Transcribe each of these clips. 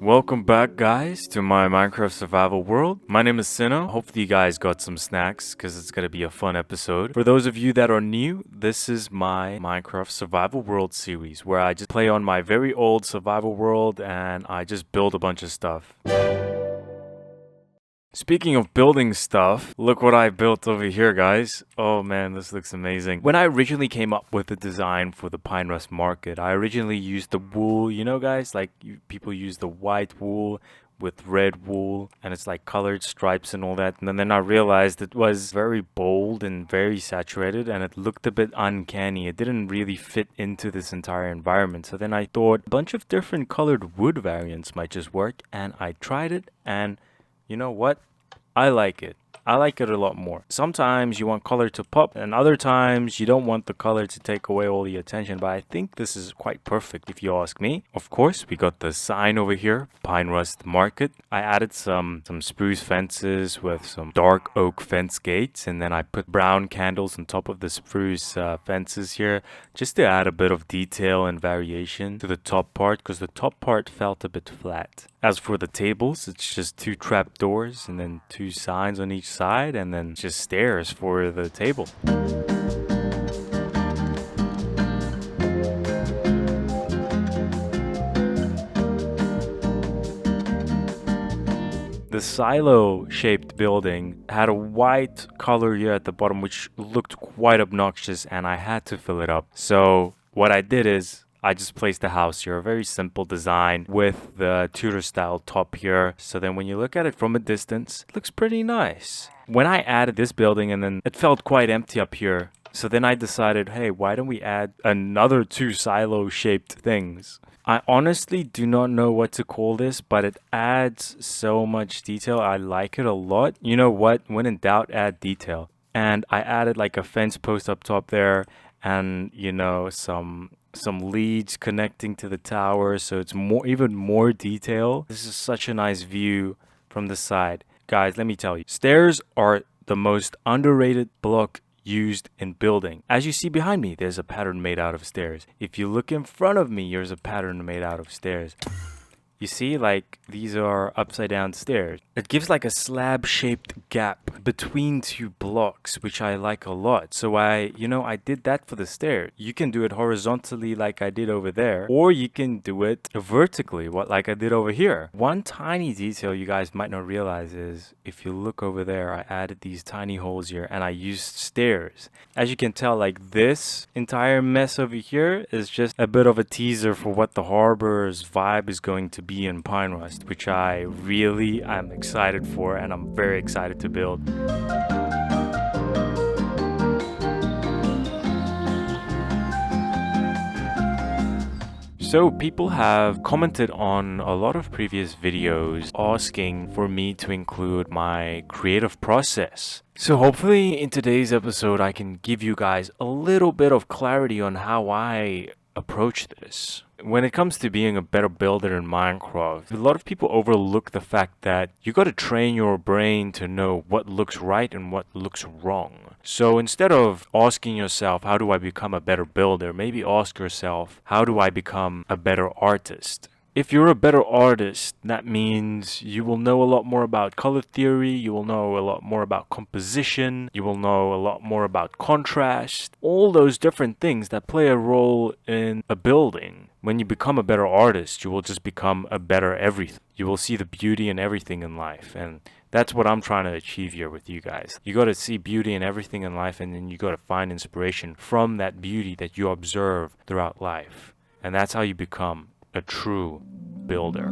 Welcome back, guys, to my Minecraft survival world. My name is Sinno. Hopefully you guys got some snacks because it's gonna be a fun episode. For those of you that are new, this is my Minecraft survival world series where I just play on my very old survival world and I just build a bunch of stuff. Speaking of building stuff, look what I built over here, guys. Oh man, this looks amazing. When I originally came up with the design for the Pinerust market, I originally used the wool, you know guys, like people use the white wool with red wool and it's like colored stripes and all that. And then I realized it was very bold and very saturated and it looked a bit uncanny. It didn't really fit into this entire environment. So then I thought a bunch of different colored wood variants might just work, and I tried it, and you know what? I like it. I like it a lot more. Sometimes you want color to pop, and other times you don't want the color to take away all the attention, but I think this is quite perfect if you ask me. Of course, we got the sign over here, Pinerust Market. I added some spruce fences with some dark oak fence gates, and then I put brown candles on top of the spruce fences here, just to add a bit of detail and variation to the top part, because the top part felt a bit flat. As for the tables, it's just 2 trap doors and then 2 signs on each side, and then just stairs for the table. The silo-shaped building had a white color here at the bottom, which looked quite obnoxious, and I had to fill it up. So what I did is I just placed the house here, a very simple design with the Tudor style top here. So then when you look at it from a distance, it looks pretty nice. When I added this building, and then it felt quite empty up here. So then I decided, hey, why don't we add another 2 silo shaped things? I honestly do not know what to call this, but it adds so much detail. I like it a lot. You know what? When in doubt, add detail. And I added like a fence post up top there, and you know, some leads connecting to the tower, so it's even more detail. This is such a nice view from the side. Guys, let me tell you, stairs are the most underrated block used in building. As you see behind me, there's a pattern made out of stairs. If you look in front of me, there's a pattern made out of stairs. You see, like, these are upside down stairs. It gives like a slab-shaped gap between 2 blocks, which I like a lot. So I did that for the stairs. You can do it horizontally like I did over there, or you can do it vertically, like I did over here. One tiny detail you guys might not realize is, if you look over there, I added these tiny holes here, and I used stairs. As you can tell, like, this entire mess over here is just a bit of a teaser for what the harbor's vibe is going to be in Pinerust, which I really am excited for, and I'm very excited to build. So people have commented on a lot of previous videos asking for me to include my creative process. So hopefully in today's episode I can give you guys a little bit of clarity on how I approach this. When it comes to being a better builder in Minecraft, a lot of people overlook the fact that you got to train your brain to know what looks right and what looks wrong. So instead of asking yourself, how do I become a better builder? Maybe ask yourself, how do I become a better artist? If you're a better artist, that means you will know a lot more about color theory, you will know a lot more about composition, you will know a lot more about contrast, all those different things that play a role in a building. When you become a better artist, you will just become a better everything. You will see the beauty in everything in life, and that's what I'm trying to achieve here with you guys. You got to see beauty in everything in life, and then you got to find inspiration from that beauty that you observe throughout life. And that's how you become a true builder.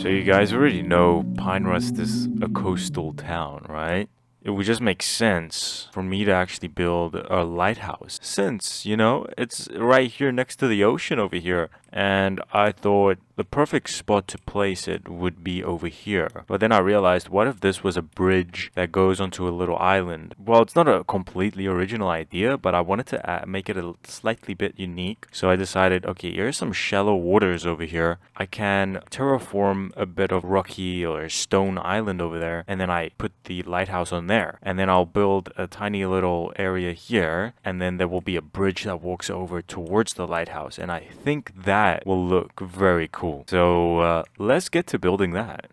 So you guys already know Pinerust is a coastal town, right? It would just make sense for me to actually build a lighthouse, since, you know, it's right here next to the ocean over here. and I thought the perfect spot to place it would be over here. But then I realized, what if this was a bridge that goes onto a little island? Well, it's not a completely original idea, but I wanted to make it a slightly bit unique. So I decided, okay, here's some shallow waters over here. I can terraform a bit of rocky or stone island over there, and then I put the lighthouse on there. And then I'll build a tiny little area here, and then there will be a bridge that walks over towards the lighthouse. And I think that will look very cool. So let's get to building that.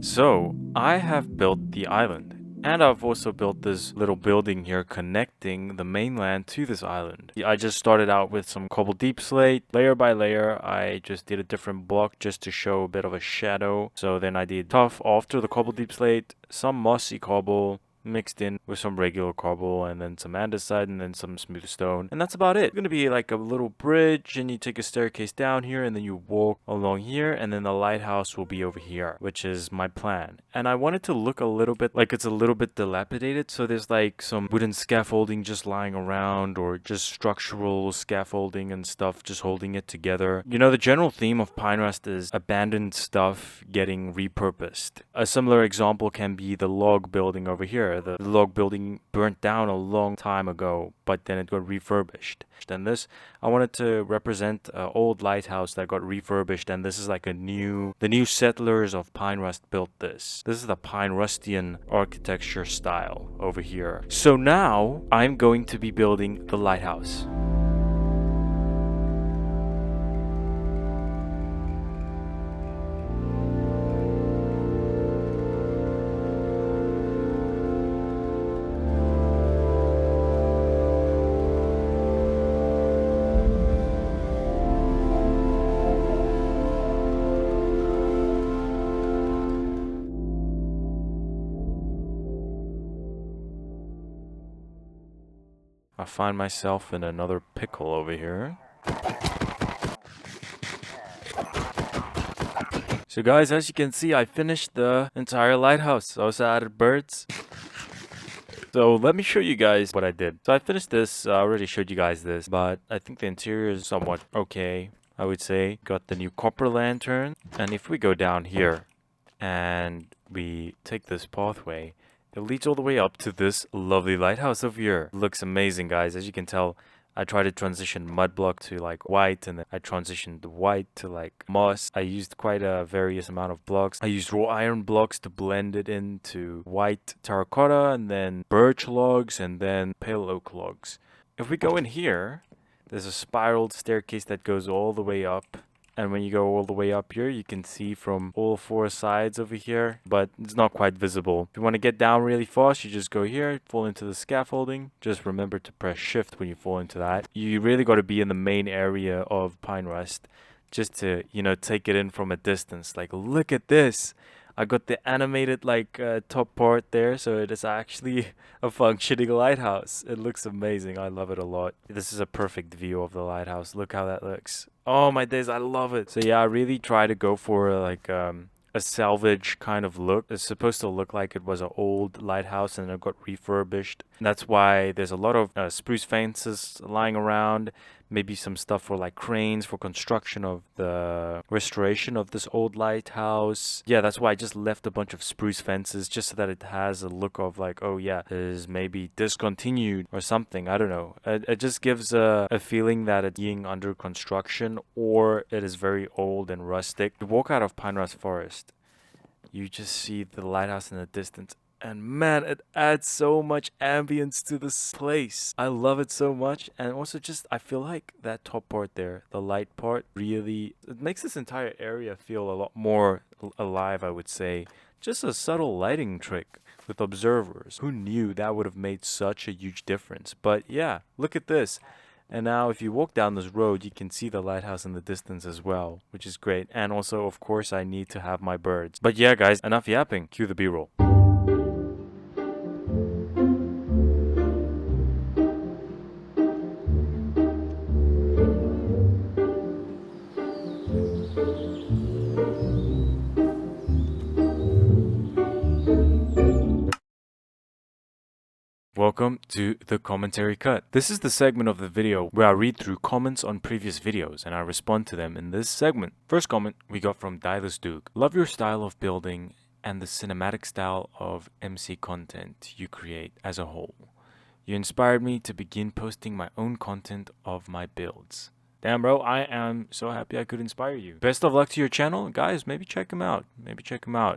So I have built the island. And I've also built this little building here connecting the mainland to this island. I just started out with some cobble deep slate. Layer by layer, I just did a different block just to show a bit of a shadow. So then I did tough after the cobble deep slate, some mossy cobble, mixed in with some regular cobble, and then some andesite, and then some smooth stone, and that's about it. It's gonna be like a little bridge, and you take a staircase down here, and then you walk along here, and then the lighthouse will be over here, which is my plan. And I want it to look a little bit like it's a little bit dilapidated, so there's like some wooden scaffolding just lying around, or just structural scaffolding and stuff just holding it together. You know, the general theme of Pinerust is abandoned stuff getting repurposed. A similar example can be the log building over here. The log building burnt down a long time ago, but then it got refurbished. And this, I wanted to represent an old lighthouse that got refurbished, and this is like the new settlers of Pinerust built this. This is the Pinerustian architecture style over here. So now I'm going to be building the lighthouse. I find myself in another pickle over here. So guys, as you can see, I finished the entire lighthouse. I also added birds. So let me show you guys what I did. So I finished this. I already showed you guys this, but I think the interior is somewhat okay, I would say. Got the new copper lantern. And if we go down here and we take this pathway, it leads all the way up to this lovely lighthouse over here. Looks amazing, guys. As you can tell, I tried to transition mud block to like white, and then I transitioned the white to like moss. I used quite a various amount of blocks. I used raw iron blocks to blend it into white terracotta, and then birch logs, and then pale oak logs. If we go in here, there's a spiraled staircase that goes all the way up. And when you go all the way up here, you can see from all four sides over here, but it's not quite visible. If you want to get down really fast, you just go here, fall into the scaffolding. Just remember to press shift when you fall into that. You really got to be in the main area of Pinerust just to, you know, take it in from a distance. Like, look at this. I got the animated like top part there, so it is actually a functioning lighthouse. It looks amazing. I love it a lot. This is a perfect view of the lighthouse. Look how that looks. Oh my days, I love it. So yeah, I really try to go for like a salvage kind of look. It's supposed to look like it was an old lighthouse and it got refurbished. That's why there's a lot of spruce fences lying around. Maybe some stuff for like cranes for construction of the restoration of this old lighthouse. Yeah, that's why I just left a bunch of spruce fences just so that it has a look of like, oh yeah, it is maybe discontinued or something. I don't know. It just gives a feeling that it's being under construction or it is very old and rustic. You walk out of Pinerust Forest, you just see the lighthouse in the distance. And man, it adds so much ambience to this place. I love it so much. And also just, I feel like that top part there, the light part, really, it makes this entire area feel a lot more alive, I would say. Just a subtle lighting trick with observers. Who knew that would have made such a huge difference? But yeah, look at this. And now if you walk down this road, you can see the lighthouse in the distance as well, which is great. And also, of course, I need to have my birds. But yeah, guys, enough yapping. Cue the B-roll. Welcome to the Commentary Cut. This is the segment of the video where I read through comments on previous videos and I respond to them in this segment. First comment we got from Dilus Duke. Love your style of building and the cinematic style of MC content you create as a whole. You inspired me to begin posting my own content of my builds. Damn, bro, I am so happy I could inspire you. Best of luck to your channel. Guys, maybe check him out.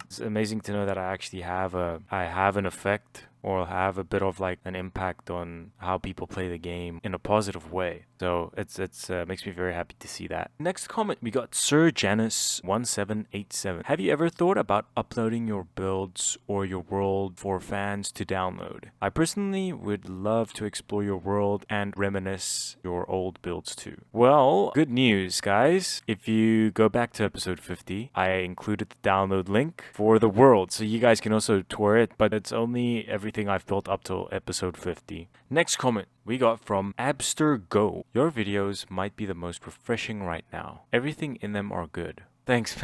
It's amazing to know that I actually have an effect or have a bit of like an impact on how people play the game in a positive way. So it's makes me very happy to see that. Next comment we got Sir Janus 1787. Have you ever thought about uploading your builds or your world for fans to download? I personally would love to explore your world and reminisce your old builds too. Well, good news, guys. If you go back to episode 50, I included the download link for the world, so you guys can also tour it, but it's only everything I've built up till episode 50. Next comment we got from Abster Go. Your videos might be the most refreshing right now. Everything in them are good. Thanks.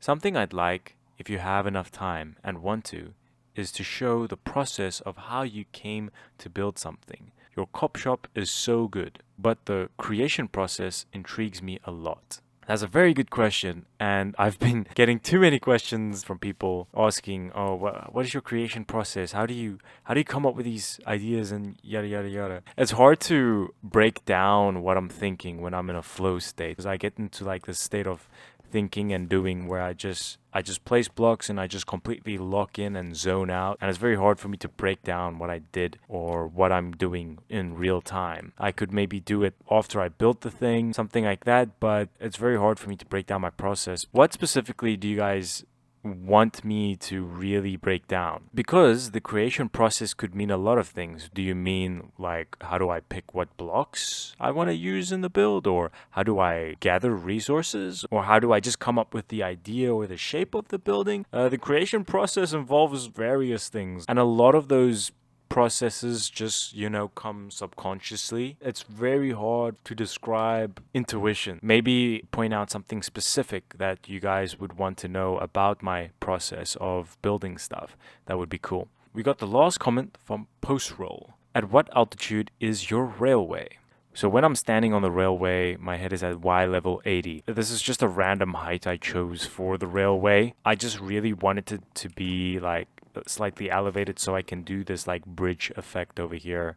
Something I'd like, if you have enough time and want to, is to show the process of how you came to build something. Your cop shop is so good, but the creation process intrigues me a lot. That's a very good question, and I've been getting too many questions from people asking, "Oh, what is your creation process? How do you come up with these ideas and yada yada yada?" It's hard to break down what I'm thinking when I'm in a flow state, because I get into like this state of thinking and doing where I just place blocks and I just completely lock in and zone out, and it's very hard for me to break down what I did or what I'm doing in real time. I could maybe do it after I built the thing, something like that, but it's very hard for me to break down my process. What specifically do you guys want me to really break down? Because the creation process could mean a lot of things. Do you mean like how do I pick what blocks I want to use in the build, or how do I gather resources, or how do I just come up with the idea or the shape of the building? The creation process involves various things, and a lot of those processes just, come subconsciously. It's very hard to describe intuition. Maybe point out something specific that you guys would want to know about my process of building stuff. That would be cool. We got the last comment from Postroll. At what altitude is your railway? So when I'm standing on the railway, my head is at Y level 80. This is just a random height I chose for the railway. I just really wanted it to be like slightly elevated so I can do this like bridge effect over here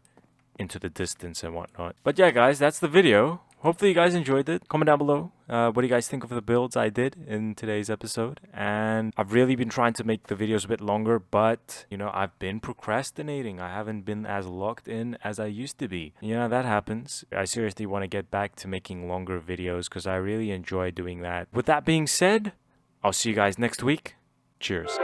into the distance and whatnot. But yeah, guys, that's the video. Hopefully you guys enjoyed it. Comment down below what do you guys think of the builds I did in today's episode. And I've really been trying to make the videos a bit longer, but I've been procrastinating. I haven't been as locked in as I used to be. That happens. I seriously want to get back to making longer videos because I really enjoy doing that. With that being said, I'll see you guys next week. Cheers.